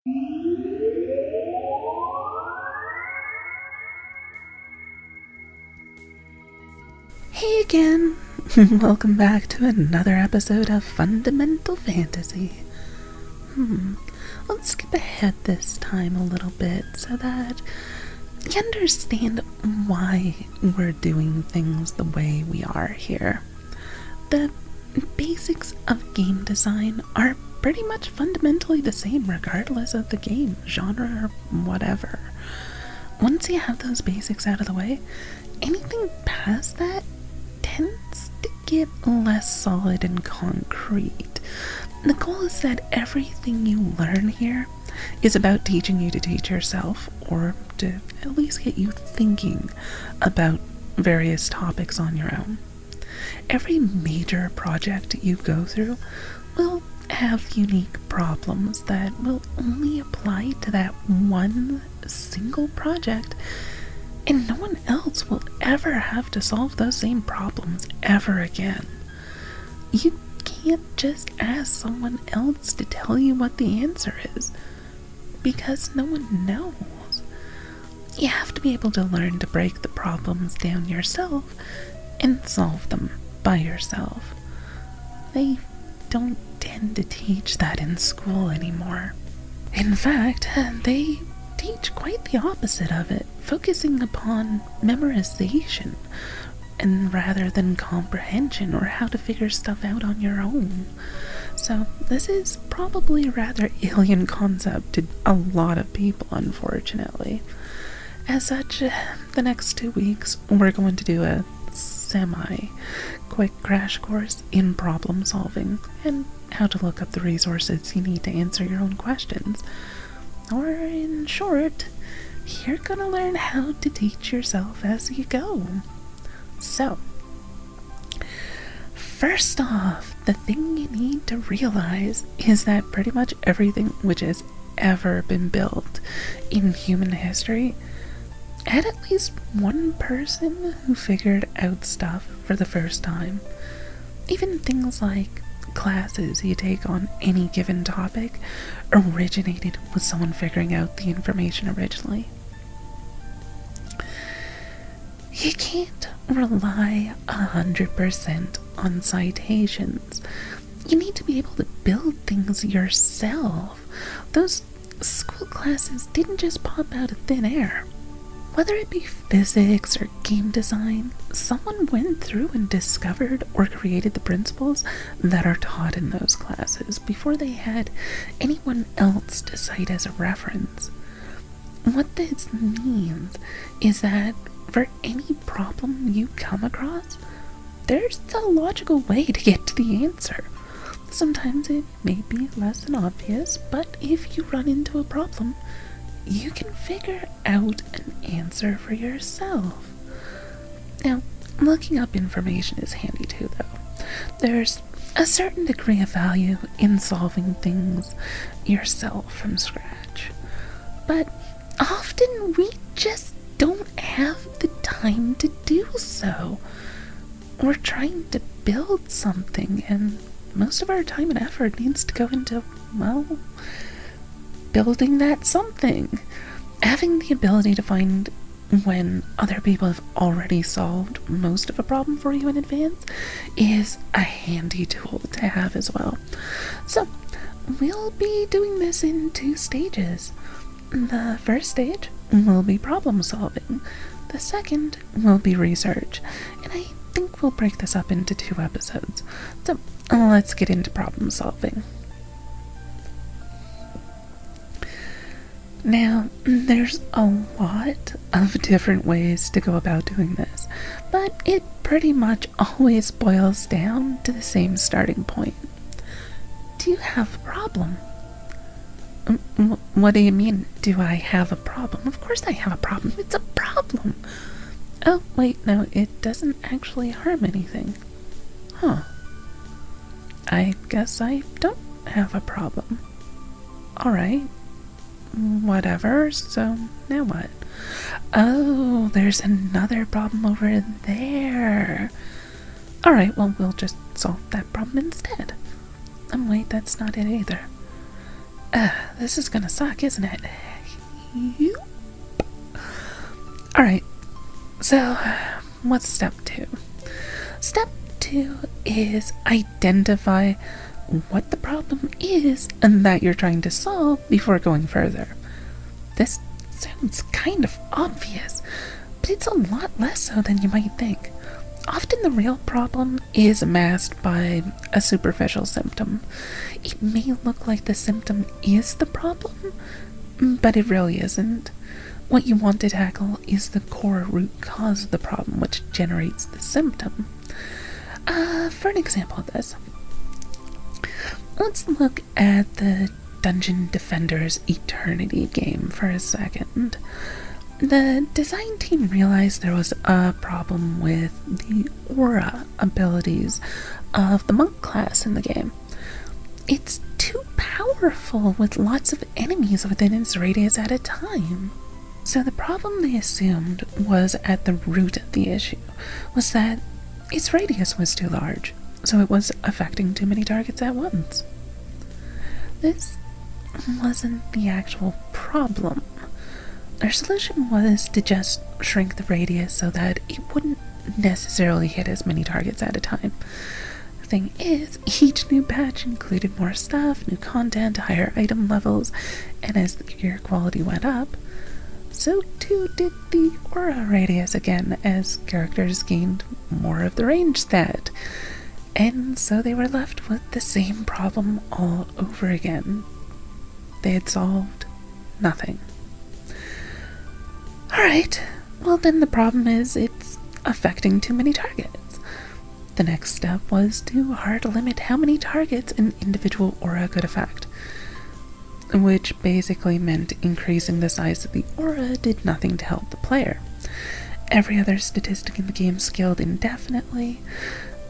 Hey again! Welcome back to another episode of Fundamental Fantasy. Let's skip ahead this time a little bit so that you understand why we're doing things the way we are here. The basics of game design are pretty much fundamentally the same regardless of the game, genre, or whatever. Once you have those basics out of the way, anything past that tends to get less solid and concrete. The goal is that everything you learn here is about teaching you to teach yourself, or to at least get you thinking about various topics on your own. Every major project you go through will have unique problems that will only apply to that one single project, and no one else will ever have to solve those same problems ever again. You can't just ask someone else to tell you what the answer is, because no one knows. You have to be able to learn to break the problems down yourself and solve them by yourself. They don't tend to teach that in school anymore. In fact, they teach quite the opposite of it, focusing upon memorization and rather than comprehension or how to figure stuff out on your own. So this is probably a rather alien concept to a lot of people, unfortunately. As such, the next 2 weeks we're going to do a semi-quick crash course in problem solving and how to look up the resources you need to answer your own questions. Or in short, you're gonna learn how to teach yourself as you go. So, first off, the thing you need to realize is that pretty much everything which has ever been built in human history had at least one person who figured out stuff for the first time. Even things like classes you take on any given topic originated with someone figuring out the information originally. You can't rely 100% on citations. You need to be able to build things yourself. Those school classes didn't just pop out of thin air. Whether it be physics or game design, someone went through and discovered or created the principles that are taught in those classes before they had anyone else to cite as a reference. What this means is that for any problem you come across, there's a logical way to get to the answer. Sometimes it may be less than obvious, but if you run into a problem, you can figure out an answer for yourself. Now, looking up information is handy too, though. There's a certain degree of value in solving things yourself from scratch. But often we just don't have the time to do so. We're trying to build something, and most of our time and effort needs to go into, well, building that something. Having the ability to find when other people have already solved most of a problem for you in advance is a handy tool to have as well. So, we'll be doing this in 2 stages. The first stage will be problem solving. The second will be research. And I think we'll break this up into 2 episodes. So, let's get into problem solving. Now, there's a lot of different ways to go about doing this, but it pretty much always boils down to the same starting point. Do you have a problem? What do you mean, do I have a problem? Of course I have a problem. It's a problem. Oh, wait, no, it doesn't actually harm anything. Huh. I guess I don't have a problem. Alright. Whatever, so now what? Oh, there's another problem over there. Alright, well, we'll just solve that problem instead. Wait, that's not it either. This is gonna suck, isn't it? Alright, so what's step 2? Step 2 is identify what the problem is and that you're trying to solve before going further. This sounds kind of obvious, but it's a lot less so than you might think. Often the real problem is masked by a superficial symptom. It may look like the symptom is the problem, but it really isn't. What you want to tackle is the core root cause of the problem, which generates the symptom. For an example of this, let's look at the Dungeon Defenders Eternity game for a second. The design team realized there was a problem with the aura abilities of the monk class in the game. It's too powerful with lots of enemies within its radius at a time. So the problem they assumed was at the root of the issue, was that its radius was too large, so it was affecting too many targets at once. This wasn't the actual problem. Their solution was to just shrink the radius so that it wouldn't necessarily hit as many targets at a time. The thing is, each new patch included more stuff, new content, higher item levels, and as the gear quality went up, so too did the aura radius again as characters gained more of the range stat. And so they were left with the same problem all over again. They had solved nothing. Alright, well then the problem is it's affecting too many targets. The next step was to hard limit how many targets an individual aura could affect, which basically meant increasing the size of the aura did nothing to help the player. Every other statistic in the game scaled indefinitely,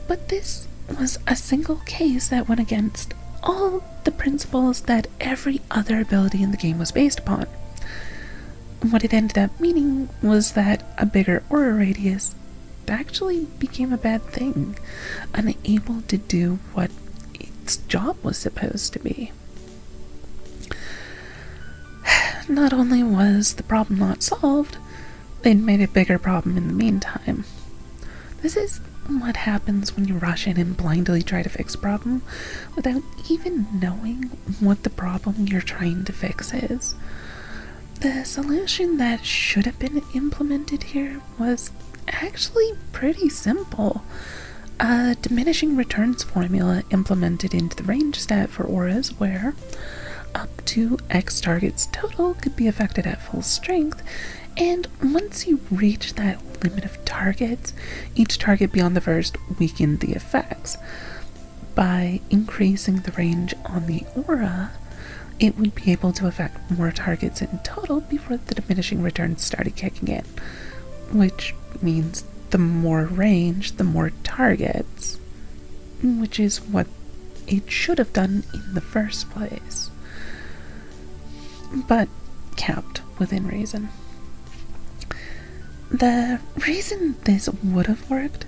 but this was a single case that went against all the principles that every other ability in the game was based upon. What it ended up meaning was that a bigger aura radius actually became a bad thing, unable to do what its job was supposed to be. Not only was the problem not solved, they'd made a bigger problem in the meantime. This is what happens when you rush in and blindly try to fix a problem without even knowing what the problem you're trying to fix is. The solution that should have been implemented here was actually pretty simple. A diminishing returns formula implemented into the range stat for auras where up to X targets total could be affected at full strength, and once you reach that limit of targets, each target beyond the first weakened the effects. By increasing the range on the aura, it would be able to affect more targets in total before the diminishing returns started kicking in, which means the more range, the more targets, which is what it should have done in the first place, but capped within reason. The reason this would have worked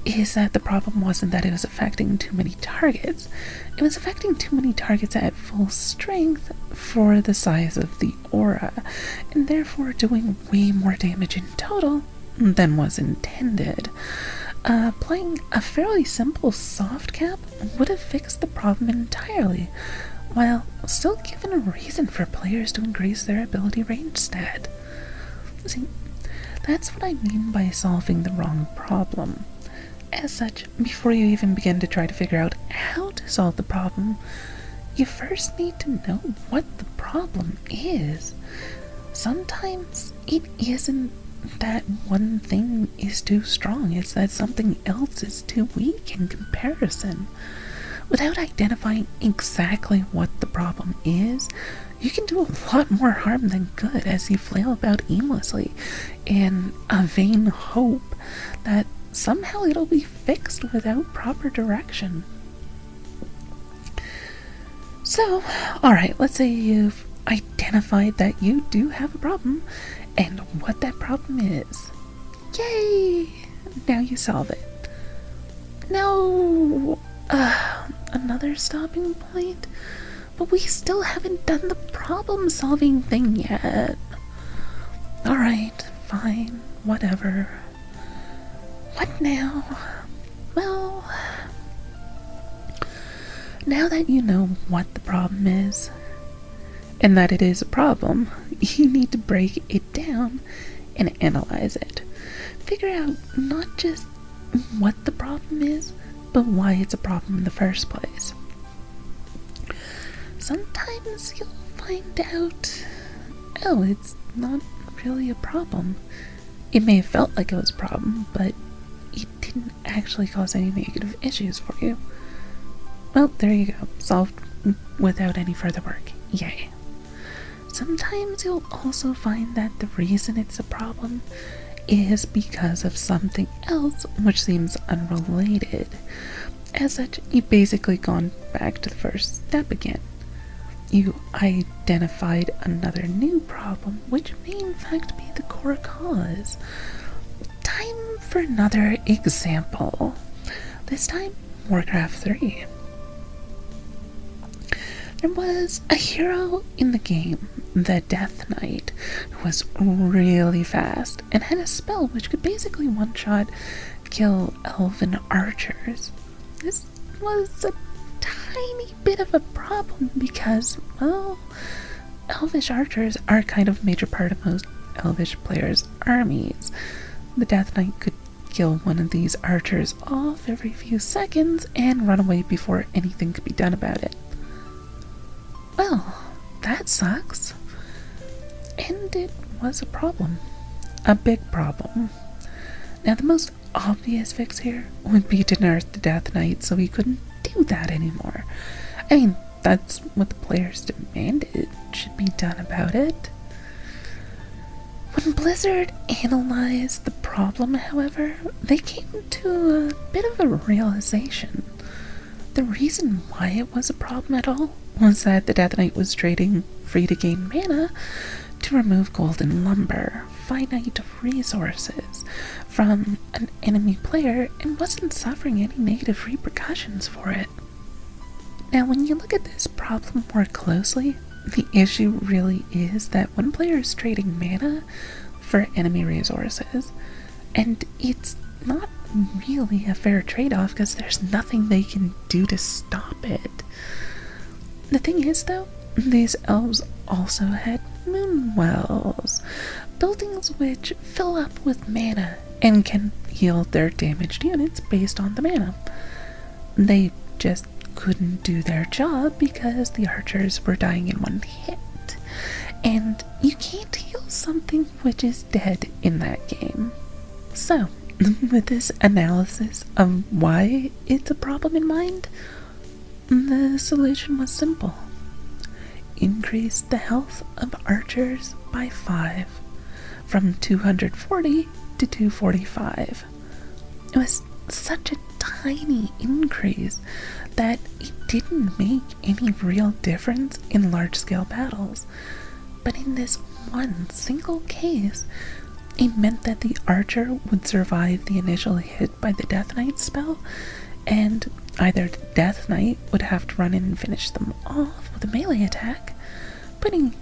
is that the problem wasn't that it was affecting too many targets. It was affecting too many targets at full strength for the size of the aura, and therefore doing way more damage in total than was intended. Playing a fairly simple soft cap would have fixed the problem entirely, while still giving a reason for players to increase their ability range stat. See, that's what I mean by solving the wrong problem. As such, before you even begin to try to figure out how to solve the problem, you first need to know what the problem is. Sometimes it isn't that one thing is too strong, it's that something else is too weak in comparison. Without identifying exactly what the problem is, you can do a lot more harm than good as you flail about aimlessly in a vain hope that somehow it'll be fixed without proper direction. So, alright, let's say you've identified that you do have a problem and what that problem is. Yay! Now you solve it. Now, another stopping point But we still haven't done the problem-solving thing yet. Alright, fine, whatever. What now? Well, now that you know what the problem is, and that it is a problem, you need to break it down and analyze it. Figure out not just what the problem is, but why it's a problem in the first place. Sometimes you'll find out, oh, it's not really a problem. It may have felt like it was a problem, but it didn't actually cause any negative issues for you. Well, there you go. Solved without any further work. Yay. Sometimes you'll also find that the reason it's a problem is because of something else which seems unrelated. As such, you've basically gone back to the first step again. You identified another new problem, which may in fact be the core cause. Time for another example. This time, Warcraft 3. There was a hero in the game, the Death Knight, who was really fast and had a spell which could basically one-shot kill elven archers. This was a tiny bit of a problem because, well, elvish archers are kind of a major part of most elvish players' armies. The Death Knight could kill one of these archers off every few seconds and run away before anything could be done about it. Well, that sucks. And it was a problem. A big problem. Now, the most obvious fix here would be to nerf the Death Knight so he couldn't do that anymore. I mean, that's what the players demanded should be done about it. When Blizzard analyzed the problem, however, they came to a bit of a realization. The reason why it was a problem at all was that the Death Knight was trading free to gain mana to remove golden lumber, finite resources, from an enemy player and wasn't suffering any negative repercussions for it. Now, when you look at this problem more closely, the issue really is that one player is trading mana for enemy resources, and it's not really a fair trade-off because there's nothing they can do to stop it. The thing is, though, these elves also had moon wells, buildings which fill up with mana and can heal their damaged units based on the mana. They just couldn't do their job because the archers were dying in one hit, and you can't heal something which is dead in that game. So, with this analysis of why it's a problem in mind, the solution was simple. Increase the health of archers by 5, from 240 to 245. It was such a tiny increase that it didn't make any real difference in large-scale battles. But in this one single case, it meant that the archer would survive the initial hit by the Death Knight spell, and either the Death Knight would have to run in and finish them off with a melee attack, putting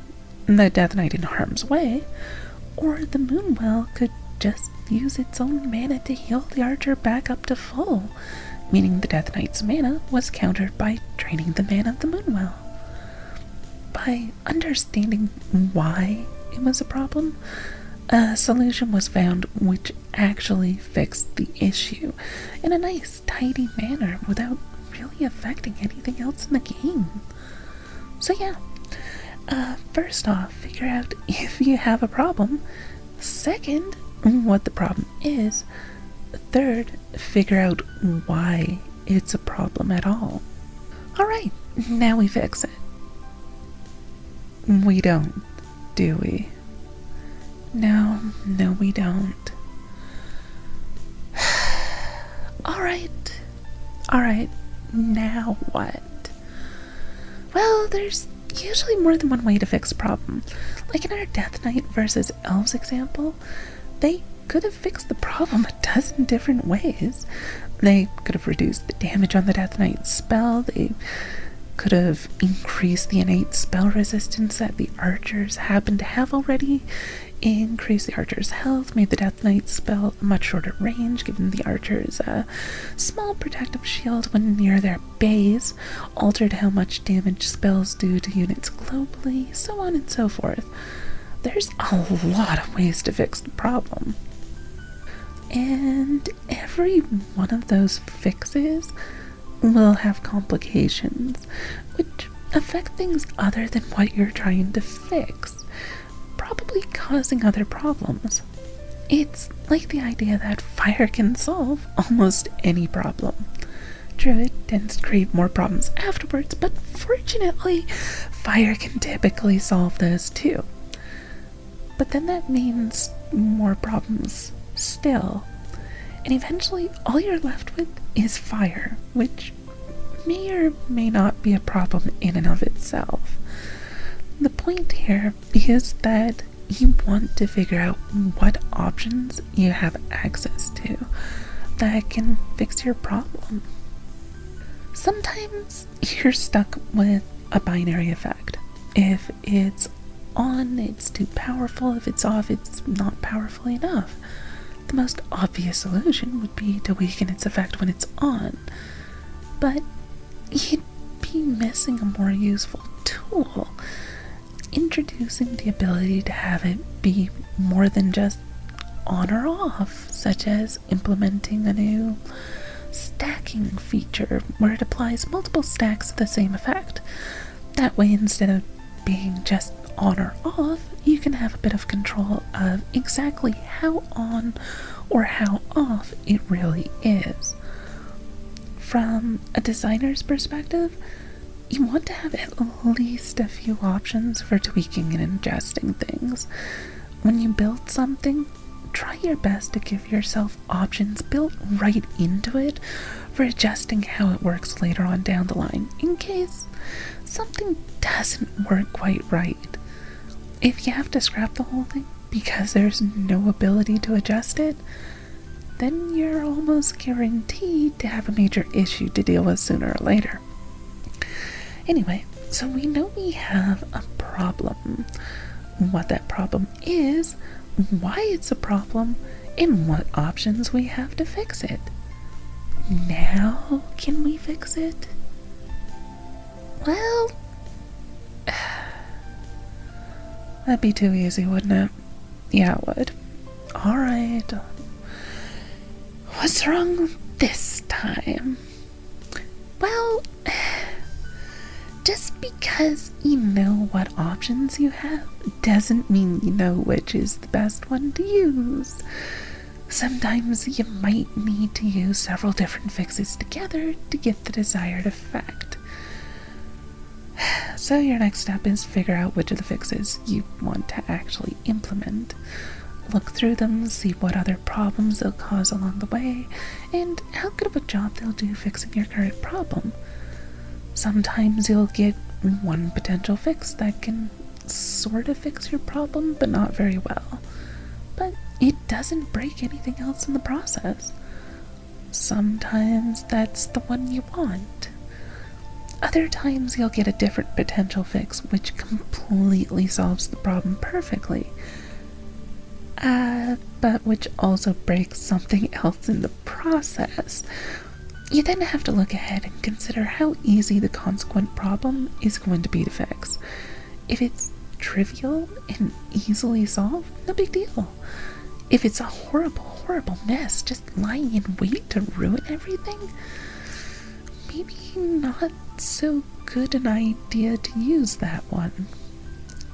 the Death Knight in harm's way, or the Moonwell could just use its own mana to heal the archer back up to full, meaning the Death Knight's mana was countered by draining the mana of the Moonwell. By understanding why it was a problem, a solution was found which actually fixed the issue in a nice, tidy manner without really affecting anything else in the game. So yeah, first off, figure out if you have a problem. Second, what the problem is. Third, figure out why it's a problem at all. Alright, now we fix it. We don't, do we? No, we don't. Alright, now what? Well, there's usually more than one way to fix a problem. Like in our Death Knight versus Elves example, they could have fixed the problem a dozen different ways. They could have reduced the damage on the Death Knight spell, they could have increased the innate spell resistance that the archers happen to have already, increased the archer's health, made the Death Knight spell a much shorter range, given the archers a small protective shield when near their base, altered how much damage spells do to units globally, so on and so forth. There's a lot of ways to fix the problem. And every one of those fixes will have complications, which affect things other than what you're trying to fix, probably causing other problems. It's like the idea that fire can solve almost any problem. True, it tends to create more problems afterwards, but fortunately, fire can typically solve those too. But then that means more problems still. And eventually, all you're left with is fire, which may or may not be a problem in and of itself. The point here is that you want to figure out what options you have access to that can fix your problem. Sometimes you're stuck with a binary effect. If it's on, it's too powerful. If it's off, it's not powerful enough. The most obvious solution would be to weaken its effect when it's on, but you'd be missing a more useful tool. Introducing the ability to have it be more than just on or off, such as implementing a new stacking feature where it applies multiple stacks of the same effect. That way, instead of being just on or off, you can have a bit of control of exactly how on or how off it really is. From a designer's perspective, you want to have at least a few options for tweaking and adjusting things. When you build something, try your best to give yourself options built right into it for adjusting how it works later on down the line, in case something doesn't work quite right. If you have to scrap the whole thing because there's no ability to adjust it, then you're almost guaranteed to have a major issue to deal with sooner or later. Anyway, so we know we have a problem, what that problem is, why it's a problem, and what options we have to fix it. Now, can we fix it? Well, that'd be too easy, wouldn't it? Yeah, it would. Alright. What's wrong this time? Well, just because you know what options you have doesn't mean you know which is the best one to use. Sometimes you might need to use several different fixes together to get the desired effect. So your next step is figure out which of the fixes you want to actually implement. Look through them, see what other problems they'll cause along the way, and how good of a job they'll do fixing your current problem. Sometimes you'll get one potential fix that can sort of fix your problem, but not very well. But it doesn't break anything else in the process. Sometimes that's the one you want. Other times you'll get a different potential fix which completely solves the problem perfectly. But which also breaks something else in the process. You then have to look ahead and consider how easy the consequent problem is going to be to fix. If it's trivial and easily solved, no big deal. If it's a horrible, horrible mess just lying in wait to ruin everything, maybe not so good an idea to use that one.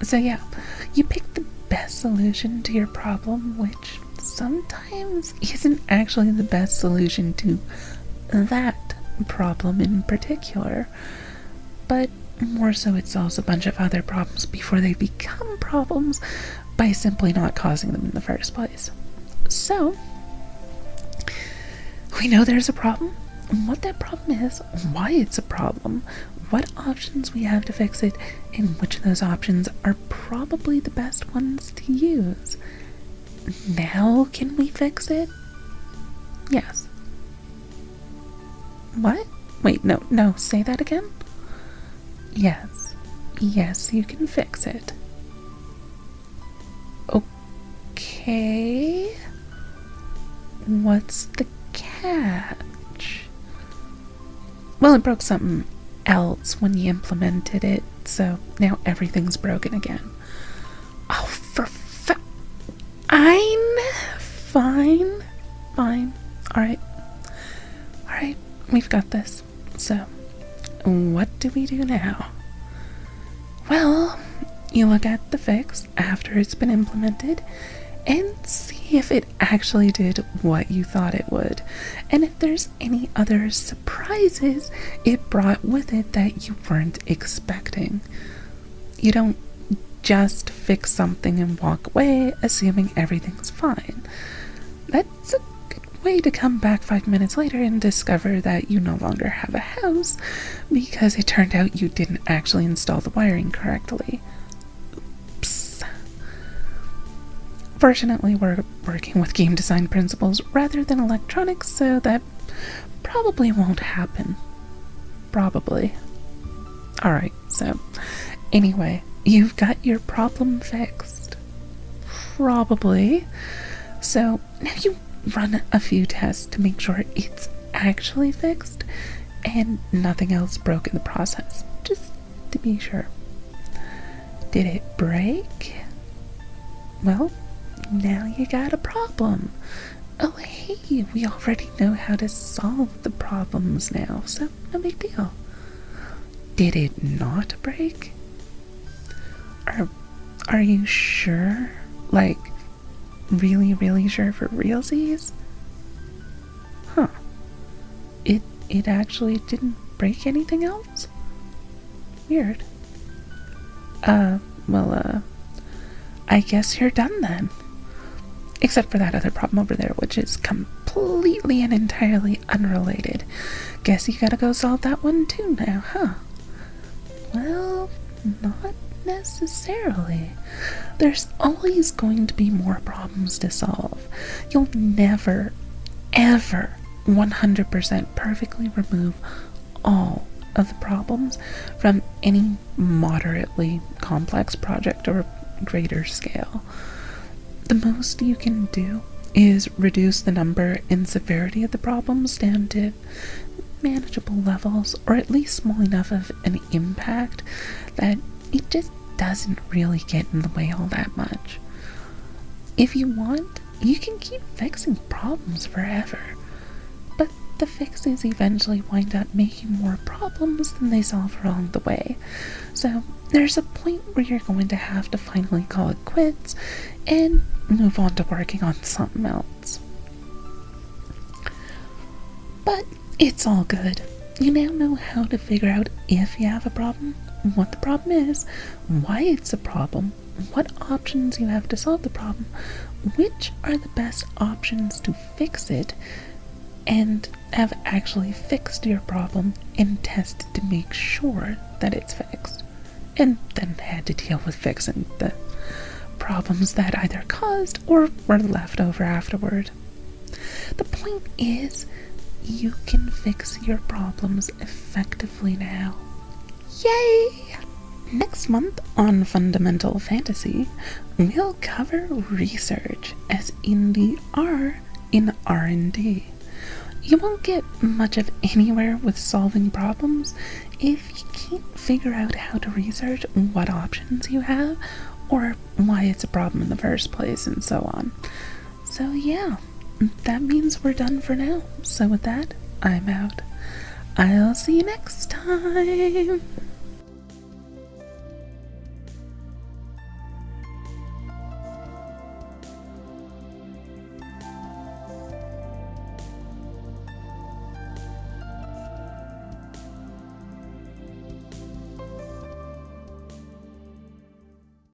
So yeah, you pick the best solution to your problem, which sometimes isn't actually the best solution to that problem in particular, but more so it solves a bunch of other problems before they become problems by simply not causing them in the first place. So, we know there's a problem, what that problem is, why it's a problem, what options we have to fix it, and which of those options are probably the best ones to use. Now can we fix it? Yes. What? Wait, no, say that again? Yes. Yes, you can fix it. Okay. What's the catch? Well, it broke something else when you implemented it, so now everything's broken again. Oh, Fine. Fine. Alright. Alright, we've got this. So, what do we do now? Well, you look at the fix after it's been implemented and see if it actually did what you thought it would, and if there's any other surprises it brought with it that you weren't expecting. You don't just fix something and walk away assuming everything's fine. That's a good way to come back 5 minutes later and discover that you no longer have a house because it turned out you didn't actually install the wiring correctly. Oops. Fortunately, we're working with game design principles rather than electronics, so that probably won't happen. Probably. Alright, so anyway, you've got your problem fixed. Probably. So now you run a few tests to make sure it's actually fixed and nothing else broke in the process, just to be sure. Did it break? Well, now you got a problem. Oh hey, we already know how to solve the problems now, so no big deal. Did it not break? Are you sure? Like, really sure for realsies? Huh. It actually didn't break anything else? Weird. Well, I guess you're done then. Except for that other problem over there, which is completely and entirely unrelated. Guess you gotta go solve that one too now, huh? Well, not necessarily. There's always going to be more problems to solve. You'll never, ever 100% perfectly remove all of the problems from any moderately complex project or greater scale. The most you can do is reduce the number and severity of the problems down to manageable levels, or at least small enough of an impact that it just doesn't really get in the way all that much. If you want, you can keep fixing problems forever, but the fixes eventually wind up making more problems than they solve along the way. So there's a point where you're going to have to finally call it quits and move on to working on something else. But it's all good. You now know how to figure out if you have a problem, what the problem is, why it's a problem, what options you have to solve the problem, which are the best options to fix it, and have actually fixed your problem and tested to make sure that it's fixed, and then had to deal with fixing the problems that either caused or were left over afterward. The point is, you can fix your problems effectively now. Yay! Next month on Fundamental Fantasy, we'll cover research, as in the R in R&D. You won't get much of anywhere with solving problems if you can't figure out how to research what options you have, or why it's a problem in the first place, and so on. So yeah, that means we're done for now. So with that, I'm out. I'll see you next time.